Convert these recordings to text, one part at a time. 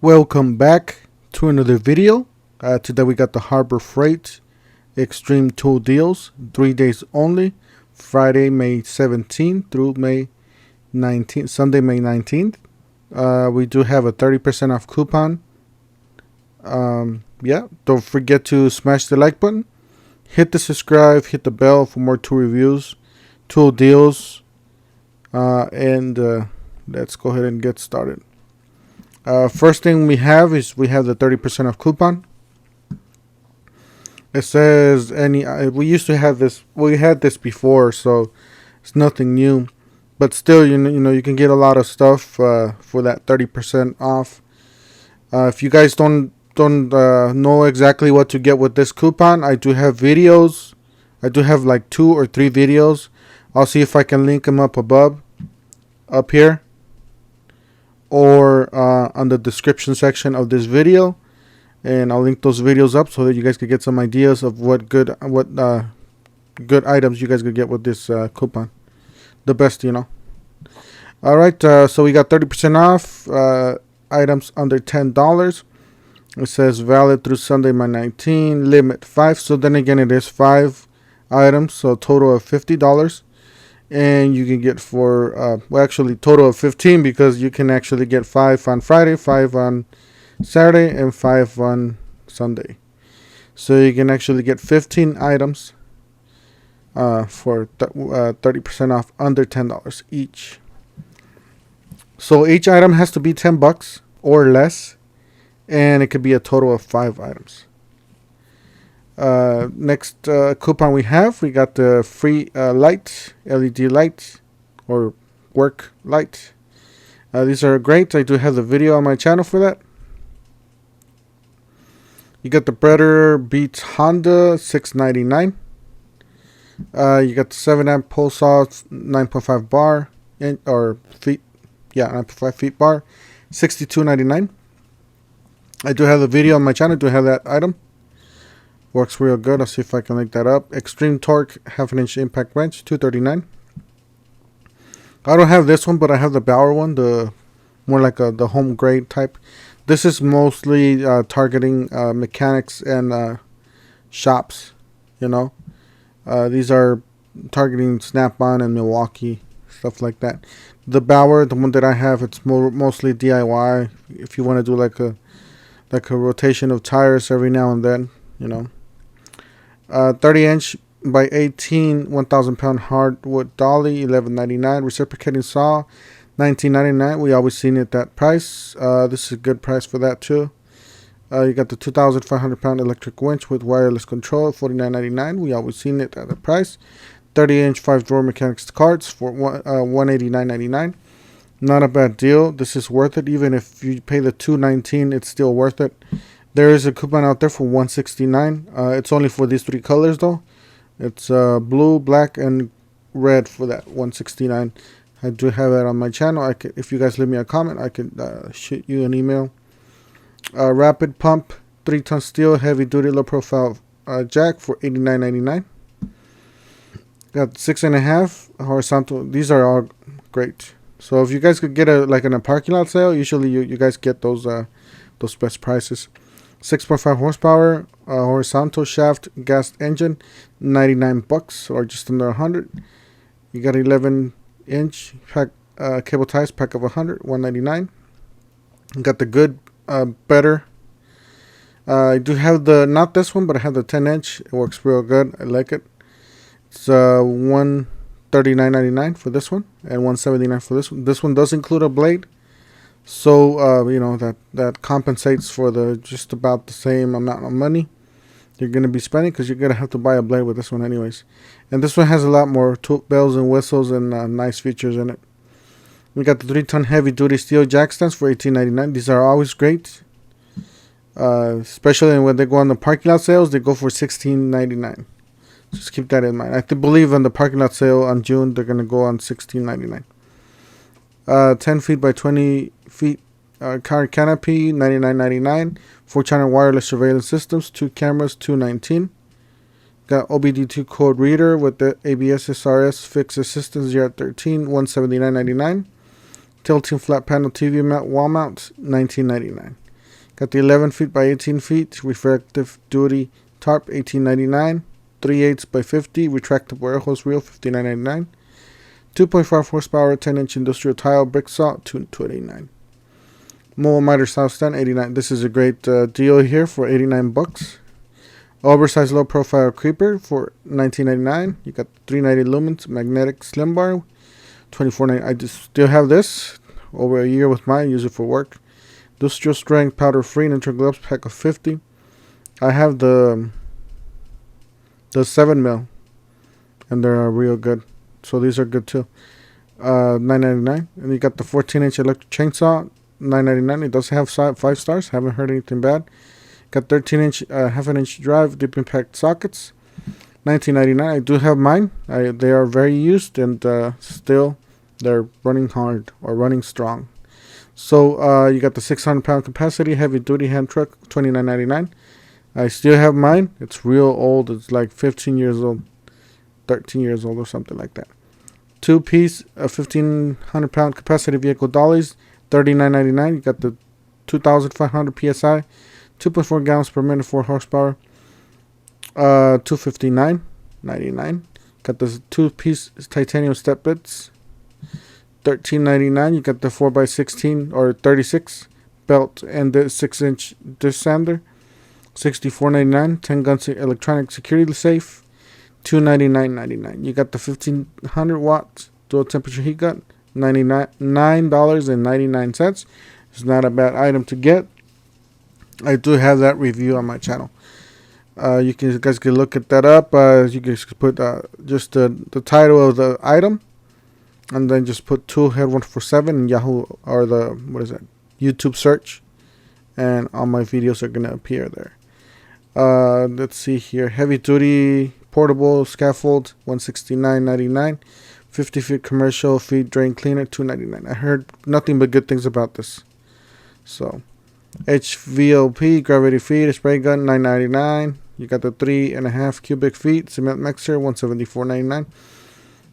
Welcome back to another video. Today we got the Harbor Freight Extreme Tool Deals, 3 days only, Friday, May 17th through May 19th, Sunday, May 19th. We do have a 30% off coupon. Don't forget to smash the like button, hit the subscribe, hit the bell for more tool reviews, tool deals, and let's go ahead and get started. First thing we have the 30% off coupon. It says we used to have this. We had this before, so it's nothing new. But still, you know you can get a lot of stuff for that 30% off. If you guys don't know exactly what to get with this coupon, I do have videos. I do have like 2 or 3 videos. I'll see if I can link them up here, or on the description section of this video, and I'll link those videos up so that you guys could get some ideas of what good items you guys could get with this coupon. The best, Alright, so we got 30% off items under $10. It says valid through Sunday, May 19, limit 5. So then again, it is 5 items, so a total of $50. And you can get for actually total of 15, because you can actually get 5 on Friday, 5 on Saturday, and 5 on Sunday. So you can actually get 15 items for 30% off under $10 each. So each item has to be $10 or less, and it could be a total of 5 items. Next coupon we got the free light, LED light, or work light. These are great. I do have the video on my channel for that. You got the Brother Beats Honda, $6.99. You got the 7 amp pole saw, 9.5 bar feet. Yeah, 9.5 feet bar, $62.99. I do have the video on my channel. I do have that item. Works real good. I'll see if I can link that up. Extreme Torque, 1/2 inch impact wrench, $2.39. I don't have this one, but I have the Bauer one, the more like the home grade type. This is mostly targeting mechanics and shops. These are targeting Snap-on and Milwaukee, stuff like that. The Bauer, the one that I have, it's mostly DIY. If you want to do like a rotation of tires every now and then, 30 inch by 18 1,000 pound hardwood dolly, $11.99. Reciprocating saw, $19.99. We always seen it that price. This is a good price for that too. You got the 2,500 pound electric winch with wireless control, $49.99. We always seen it at the price. 30 inch 5 drawer mechanics carts for $189.99. Not a bad deal. This is worth it. Even if you pay the $219, it's still worth it. There is a coupon out there for $169. It's only for these 3 colors though. It's blue, black, and red for that $169. I do have that on my channel. If you guys leave me a comment, I could shoot you an email. Rapid pump, 3-ton steel, heavy duty, low profile jack for $89.99. Got 6.5 horizontal. These are all great. So if you guys could get in a parking lot sale, usually you guys get those best prices. 6.5 horsepower, horizontal shaft gas engine, $99, or just under $100. You got 11 inch pack cable ties, pack of 100, $199. You got the good, better. I do have not this one, but I have the 10 inch. It works real good. I like it. It's $139.99 for this one, and $179 for this one. This one does include a blade. So, that compensates for just about the same amount of money you're going to be spending, because you're going to have to buy a blade with this one anyways. And this one has a lot more bells and whistles and nice features in it. We got the 3-ton heavy-duty steel jack stands for $18.99. These are always great. Especially when they go on the parking lot sales, they go for $16.99. Just keep that in mind. I believe on the parking lot sale on June, they're going to go on $16.99. 10 feet by 20 feet car canopy, $99.99. 4-channel wireless surveillance systems, 2 cameras, $219. Got OBD2 code reader with the ABS SRS fixed assistance 0-13, $179.99. Tilting flat panel TV mount, wall mount, $19.99. Got the 11 feet by 18 feet refractive duty tarp, $18.99. 3/8 by 50 retractable air hose reel, $59.99. 2.5 horsepower 10-inch industrial tile brick saw, $229. Mobile miter saw stand, $89. This is a great deal here for $89. Oversized low profile creeper for $19.99. You got 390 lumens magnetic slim bar, $24.99. I just still have this over a year with mine. Use it for work. Industrial strength powder free ninja gloves pack of 50. I have the 7 mil, and they're real good. So these are good too. $9.99. And you got the 14-inch electric chainsaw, $9.99. It does have 5 stars. Haven't heard anything bad. Got 13-inch half an inch drive deep impact sockets, $19.99. I do have mine. They are very used, and still they're running hard or running strong. So you got the 600-pound capacity heavy duty hand truck, $29.99. I still have mine. It's real old. It's like 15 years old, 13 years old or something like that. 2-piece 1,500-pound capacity vehicle dollies, $39.99. You got the 2,500 psi, 2.4 gallons per minute, 4 horsepower, $259.99. Got the 2-piece titanium step bits, $13.99. You got the 4x16 or 36 belt and the 6-inch dish sander, $64.99. 10-gun electronic security safe, $299.99. You got the 1,500 watt dual temperature heat gun, $99.99. It's not a bad item to get. I do have that review on my channel. You guys can look at that up. You can put just the title of the item, and then just put Tool Head 147 in Yahoo or the YouTube search, and all my videos are gonna appear there. Let's see here. Heavy duty portable scaffold, $169.99. 50 feet commercial feed drain cleaner, $299. I heard nothing but good things about this. So HVOP gravity feed spray gun, $9.99. You got the 3.5 cubic feet cement mixer, $174.99.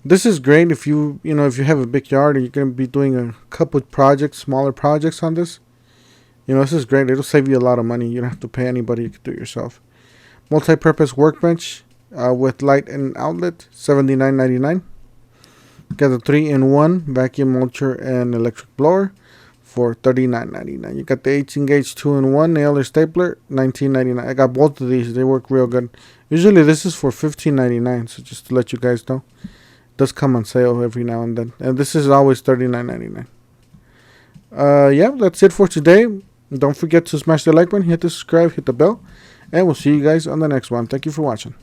This is great if you have a big yard and you're gonna be doing a couple projects, smaller projects on this. This is great. It'll save you a lot of money. You don't have to pay anybody. You can do it yourself. Multi-purpose workbench with light and outlet, $79.99. Got the 3-in-1 vacuum mulcher and electric blower for $39.99. You got the 18-gauge 2-in-1 nailer stapler, $19.99. I got both of these. They work real good. Usually this is for $15.99. So just to let you guys know, it does come on sale every now and then. And this is always $39.99. Yeah, that's it for today. Don't forget to smash the like button, hit the subscribe, hit the bell, and we'll see you guys on the next one. Thank you for watching.